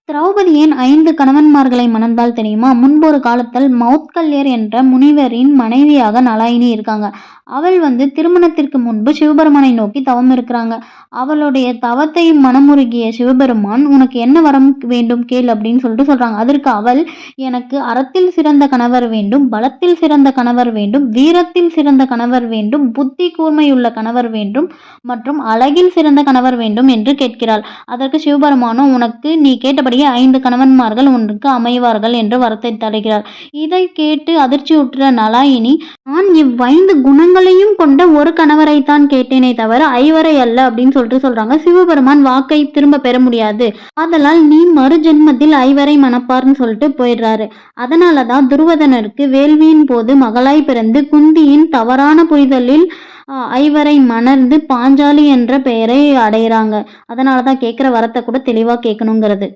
திரௌபதி ஏன் 5 கணவன்மார்களை மணந்தாள் தெரியுமா? முன்பொரு காலத்தில் மௌத்கல்யர் என்ற முனிவரின் மனைவியாக நளாயினி இருக்காங்க. அவள் திருமணத்திற்கு முன்பு சிவபெருமானை நோக்கி தவம் இருக்கிறாங்க. அவளுடைய தவத்தை மனமுருகிய சிவபெருமான், "உனக்கு என்ன வரம் வேண்டும் கேள்" அப்படின்னு சொல்றாங்க. அதற்கு அவள், "எனக்கு அறத்தில் சிறந்த கணவர் வேண்டும், பலத்தில் சிறந்த கணவர் வேண்டும், வீரத்தில் சிறந்த கணவர் வேண்டும், புத்தி கூர்மையுள்ள கணவர் வேண்டும் மற்றும் அழகில் சிறந்த கணவர் வேண்டும்" என்று கேட்கிறாள். அதற்கு சிவபெருமானோ, "உனக்கு நீ கேட்டபடியே 5 கணவன்மார்கள் உனக்கு அமைவார்கள்" என்று வரத்தை தருகிறார். இதை கேட்டு அதிர்ச்சியுற்ற நளாயினி, "நான் இவ்5 குணங்களையும் கொண்ட ஒரு கணவரைத்தான் கேட்டேனே தவிர 5 அல்ல" அப்படின்னு சொல்றாங்க. சிவபெருமான் வாக்கை திரும்ப பெற முடியாது. ஆதலால் நீ மறு ஜென்மத்தில் 5 மணப்பார்னு சொல்லிட்டு போயிடுறாரு. அதனாலதான் துருவதனருக்கு வேள்வியின் போது மகளாய் பிறந்து குந்தியின் தவறான புரிதலில் 5 மணந்து பாஞ்சாலி என்ற பெயரை அடையிறாங்க. அதனாலதான் கேட்கிற வரத்தை கூட தெளிவா கேட்கணுங்கிறது.